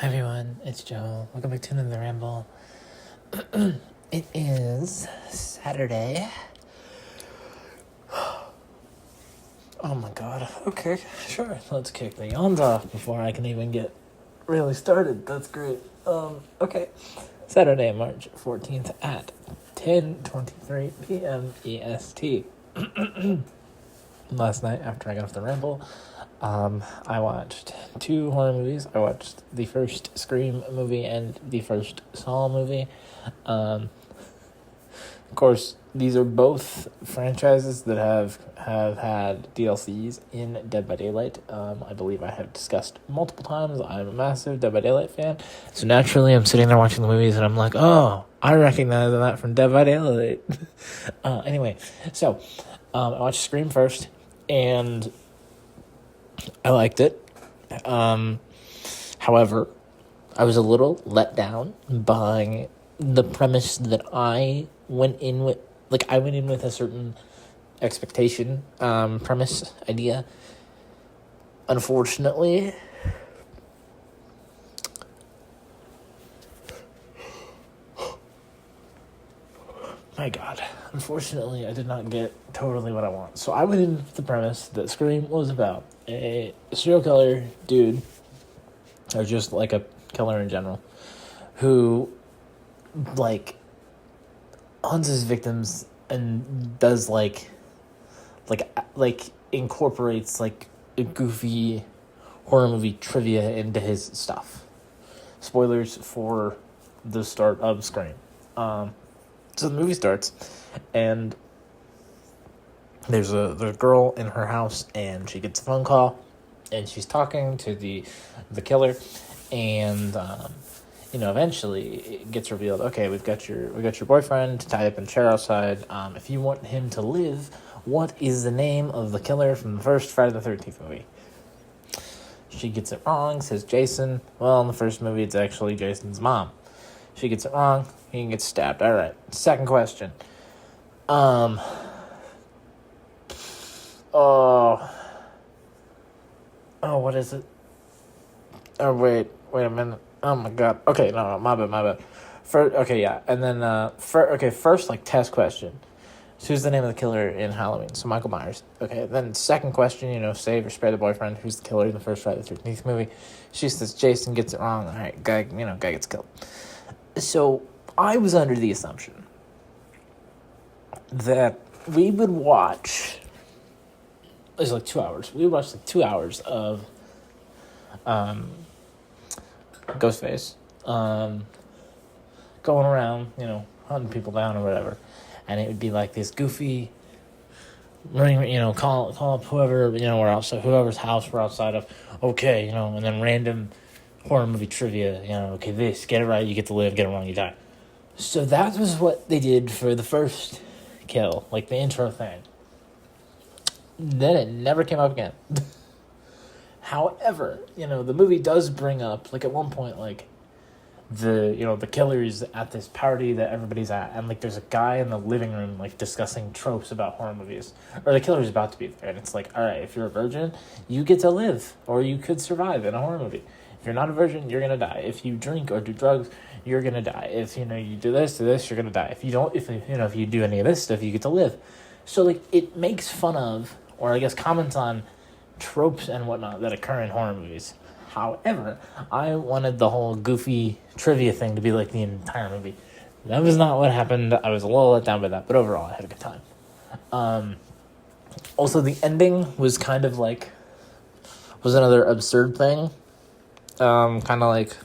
Hi everyone, it's Joe. Welcome back to another ramble. It is Saturday. Oh my god. Okay, sure. Let's kick the yawns off before I can even get really started. That's great. Okay. Saturday, March 14th at 10:23 p.m. EST. Last night, after I got off the ramble, I watched 2 horror movies. I watched the first Scream movie and the first Saw movie. Of course, these are both franchises that have had DLCs in Dead by Daylight. I believe I have discussed multiple times. I'm a massive Dead by Daylight fan. So naturally, I'm sitting there watching the movies and I'm like, oh, I recognize that from Dead by Daylight. Anyway, so I watched Scream first, and I liked it. However, I was a little let down by the premise that I went in with. Like, I went in with a certain expectation, premise, idea. Unfortunately, my God, unfortunately, I did not get totally what I want. So I went in with the premise that Scream was about a serial killer dude, or just like a killer in general, who, like, hunts his victims and does like incorporates like a goofy horror movie trivia into his stuff. Spoilers for the start of Scream. So the movie starts, and there's a girl in her house, and she gets a phone call, and she's talking to the killer, and eventually it gets revealed. Okay, we got your boyfriend tied up in a chair outside. If you want him to live, what is the name of the killer from the first Friday the 13th movie? She gets it wrong. Says Jason. Well, in the first movie, it's actually Jason's mom. She gets it wrong. He gets stabbed. All right. Second question. What is it? Oh, wait a minute. Oh my god. Okay, no, my bad. Okay, yeah. And then, first, like, test question. So who's the name of the killer in Halloween? So Michael Myers. Okay, then second question, save or spare the boyfriend. Who's the killer in the first Friday the 13th movie? She says Jason, gets it wrong. All right, guy gets killed. So I was under the assumption that we would watch, it was like 2 hours. We would watch like 2 hours of Ghostface going around, hunting people down or whatever. And it would be like this goofy call up whoever, we're outside, whoever's house we're outside of. Okay, and then random horror movie trivia, okay, this, get it right, you get to live, get it wrong, you die. So that was what they did for the first kill, like the intro thing. Then it never came up again. However, the movie does bring up, like, at one point, like, the killer's at this party that everybody's at, and, like, there's a guy in the living room, like, discussing tropes about horror movies, or the killer's about to be there, and it's like, all right, if you're a virgin, you get to live, or you could survive in a horror movie. If you're not a virgin, you're gonna die. If you drink or do drugs, you're gonna die. If you do this, you're gonna die. If you don't, if you do any of this stuff, you get to live. So, like, it makes fun of, or I guess comments on, tropes and whatnot that occur in horror movies. However, I wanted the whole goofy trivia thing to be like the entire movie. That was not what happened. I was a little let down by that, but overall, I had a good time. Also, the ending was kind of like, was another absurd thing. Kind of like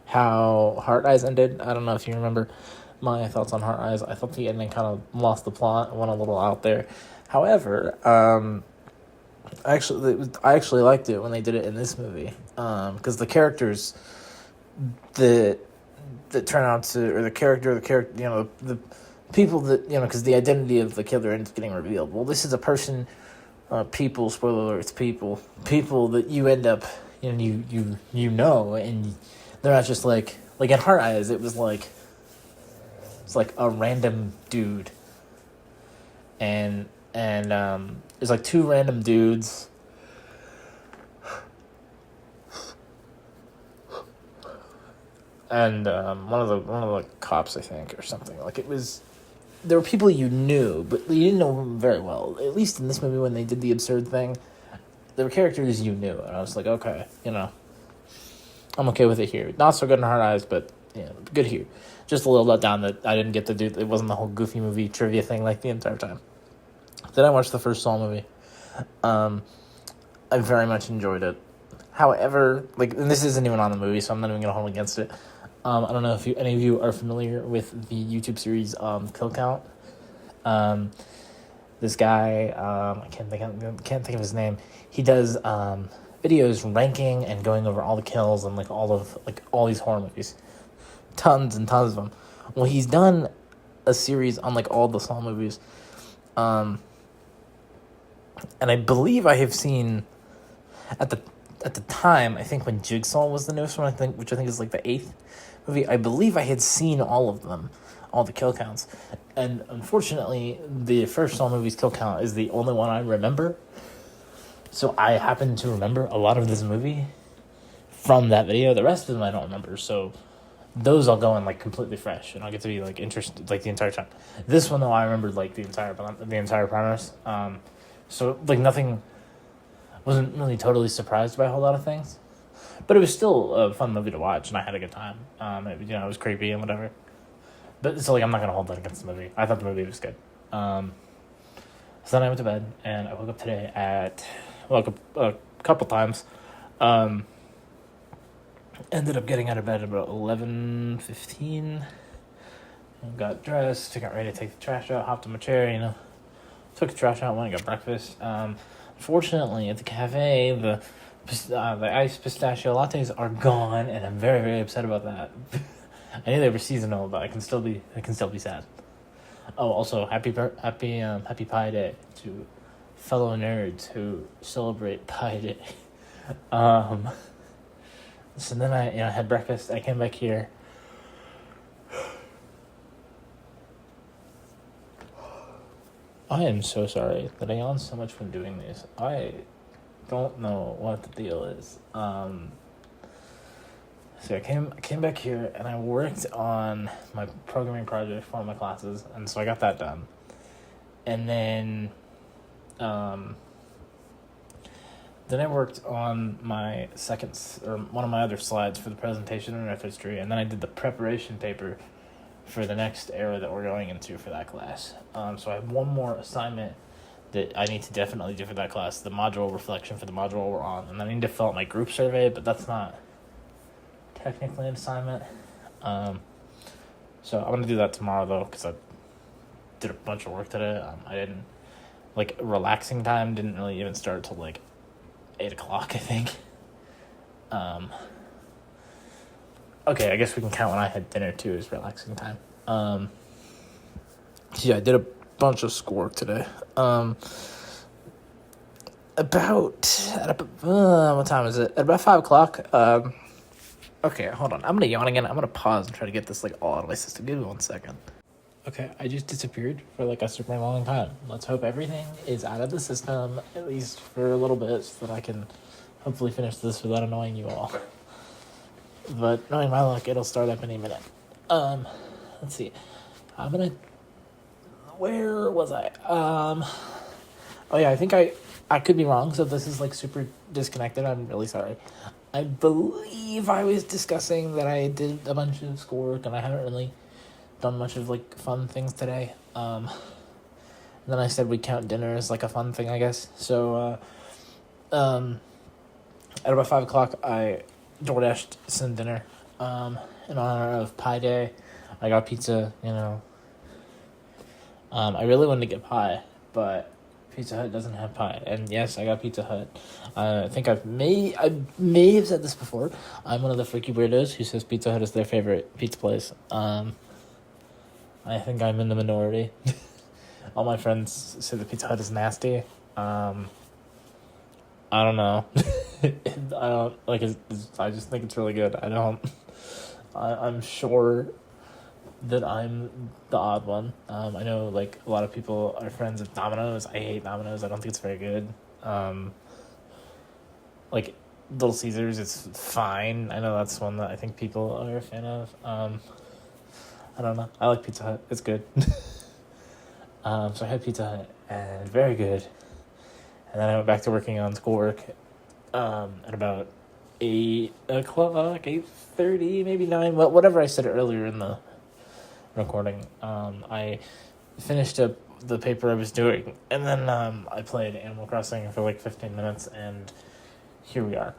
how Heart Eyes ended. I don't know if you remember my thoughts on Heart Eyes. I thought the ending kind of lost the plot, went a little out there. However, I actually liked it when they did it in this movie, because the characters that turn out to, or the people that, because the identity of the killer ends up getting revealed. Well, this is a person, people, spoiler alerts, people that you end up, and they're not just like in Heart Eyes, it's like a random dude, and there's like 2 random dudes and one of the cops, I think, or something. Like, it was, there were people you knew, but you didn't know them very well. At least in this movie, when they did the absurd thing, there were characters you knew, and I was like, okay, I'm okay with it here. Not so good in Hard Eyes, but good here. Just a little let down that I didn't get to do. It wasn't the whole Goofy movie trivia thing like the entire time. Then I watched the first Saw movie. I very much enjoyed it. However, and this isn't even on the movie, so I'm not even gonna hold against it. I don't know if any of you are familiar with the YouTube series Kill Count. This guy, I can't think of his name. He does videos ranking and going over all the kills and all these horror movies, tons and tons of them. Well, he's done a series on all the Saw movies, and I believe I have seen at the time, I think when Jigsaw was the newest one, which I think is the 8th movie, I believe I had seen all of them, all the kill counts. And unfortunately, the first Saw movie's kill count is the only one I remember. So I happen to remember a lot of this movie from that video. The rest of them I don't remember. So those I'll go in completely fresh, and I'll get to be interested the entire time. This one though, I remembered the entire premise. So nothing. Wasn't really totally surprised by a whole lot of things, but it was still a fun movie to watch, and I had a good time. It was creepy and whatever, but it's I'm not gonna hold that against the movie. I thought the movie was good. So then I went to bed, and I woke up today at a couple times. Ended up getting out of bed about 11:15. Got dressed, got ready to take the trash out, hopped in my chair, took the trash out, went and got breakfast. Fortunately, at the cafe, the iced pistachio lattes are gone, and I'm very, very upset about that. I knew they were seasonal, but I can still be sad. Oh, also, happy Pi Day to fellow nerds who celebrate Pi Day. So then I had breakfast. I came back here. I am so sorry that I yawn so much when doing these. I don't know what the deal is. So I came back here and I worked on my programming project for one of my classes, and so I got that done. And then I worked on my one of my other slides for the presentation in Earth History, and then I did the preparation paper for the next era that we're going into for that class. So I have one more assignment that I need to definitely do for that class, the module reflection for the module we're on, and then I need to fill out my group survey, but that's not technically an assignment. So I'm going to do that tomorrow, though, because I did a bunch of work today. I didn't, relaxing time didn't really even start till, 8 o'clock, I think. Okay, I guess we can count when I had dinner, too, as relaxing time. Yeah, I did a bunch of schoolwork today. What time is it? At about 5 o'clock. Okay, hold on. I'm going to yawn again. I'm going to pause and try to get this, all out of my system. Give me 1 second. Okay, I just disappeared for, a super long time. Let's hope everything is out of the system, at least for a little bit, so that I can hopefully finish this without annoying you all. But knowing my luck, it'll start up any minute. Let's see. Where was I? Oh yeah, I think I could be wrong, so this is super disconnected. I'm really sorry. I believe I was discussing that I did a bunch of schoolwork and I haven't really done much of fun things today. And then I said we count dinner as a fun thing, I guess. So at about 5 o'clock, I DoorDashed some dinner in honor of Pi Day. I got pizza, I really wanted to get pie, but Pizza Hut doesn't have pie. And yes, I got Pizza Hut. I think I may have said this before. I'm one of the freaky weirdos who says Pizza Hut is their favorite pizza place. I think I'm in the minority. All my friends say that Pizza Hut is nasty. I don't know. I don't I just think it's really good. I'm sure that I'm the odd one. I know a lot of people are friends of Domino's. I hate Domino's. I don't think it's very good. Little Caesars, it's fine. I know that's one that I think people are a fan of. I don't know. I like Pizza Hut. It's good. So I had Pizza Hut, and very good. And then I went back to working on schoolwork at about 8 o'clock, 8:30, maybe 9, whatever I said earlier in the recording. I finished up the paper I was doing, and then I played Animal Crossing for like 15 minutes, and here we are.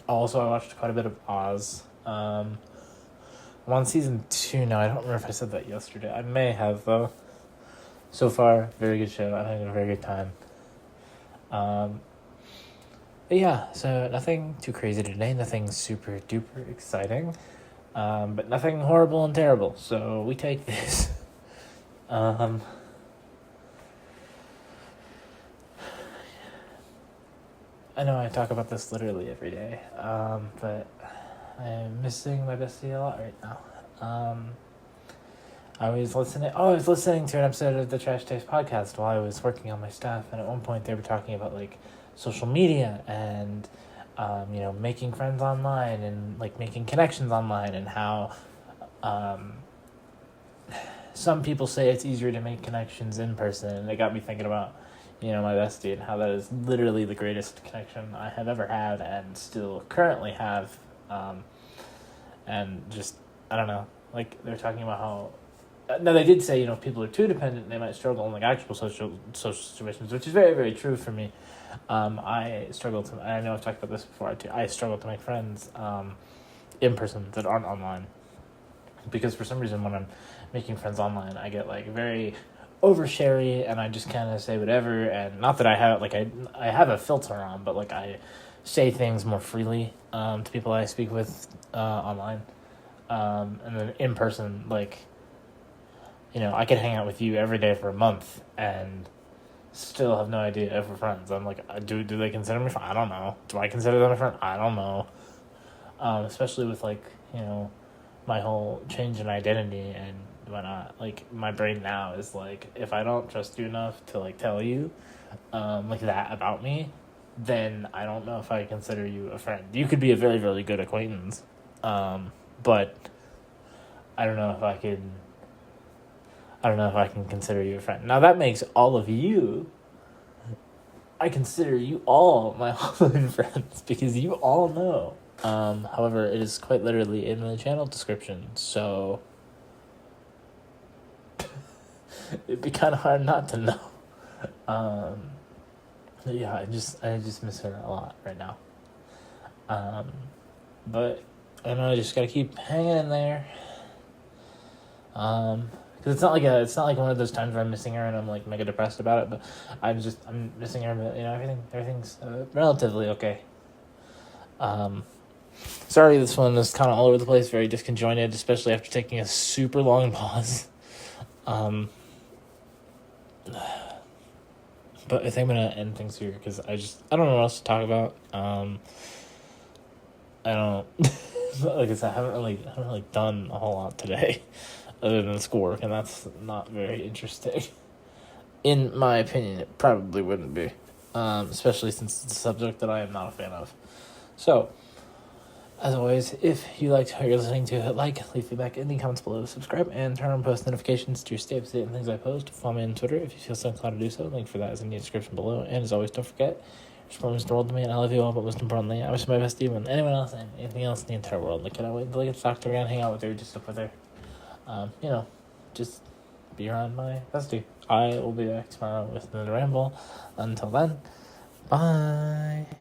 Also, I watched quite a bit of Oz. I'm on season 2 now. I don't remember if I said that yesterday. I may have, though. So far, very good show. I'm having a very good time. But yeah, so nothing too crazy today. Nothing super duper exciting. But nothing horrible and terrible. So we take this. I know I talk about this literally every day. But I'm missing my bestie a lot right now. I was listening to an episode of the Trash Taste podcast while I was working on my stuff, and at one point they were talking about like social media and making friends online and like making connections online, and how some people say it's easier to make connections in person, and it got me thinking about my bestie and how that is literally the greatest connection I have ever had and still currently have, and just I don't know, like they're talking about how. Now, they did say, if people are too dependent, they might struggle in, like, actual social situations, which is very, very true for me. I know I've talked about this before, I struggle to make friends in person that aren't online. Because for some reason, when I'm making friends online, I get, like, very oversharey, and I just kind of say whatever, and not that I have, like, I have a filter on, but, like, I say things more freely to people I speak with online. And then in person, like... I could hang out with you every day for a month and still have no idea if we're friends. I'm like, do they consider me friend? I don't know. Do I consider them a friend? I don't know. Especially with, like, my whole change in identity and whatnot. Like, my brain now is like, if I don't trust you enough to, like, tell you, like, that about me, then I don't know if I consider you a friend. You could be a very, very good acquaintance. But I don't know if I can consider you a friend. Now, that makes all of you... I consider you all my online friends, because you all know. However, it is quite literally in the channel description, so... it'd be kind of hard not to know. Yeah, I just miss her a lot right now. But, I know I just gotta keep hanging in there. Because it's not like one of those times where I'm missing her and I'm like mega depressed about it, but I'm missing her, but everything's relatively okay. Sorry, this one is kind of all over the place, very disconjointed, especially after taking a super long pause. But I think I'm gonna end things here because I don't know what else to talk about. I don't like I said, I haven't really done a whole lot today. Other than schoolwork, and that's not very interesting. In my opinion, it probably wouldn't be. Especially since it's a subject that I am not a fan of. So, as always, if you liked what you're listening to, hit like, leave feedback in the comments below, subscribe, and turn on post notifications to stay up to date on things I post. Follow me on Twitter if you feel so inclined to do so. Link for that is in the description below. And as always, don't forget, your support means the world to me, and I love you all, but most importantly, I wish my best to you and anyone else and anything else in the entire world. Like, I wait until I get to talk to her again, hang out with her, just stuff with her. Just be around my bestie. I will be back tomorrow with another ramble. Until then, bye.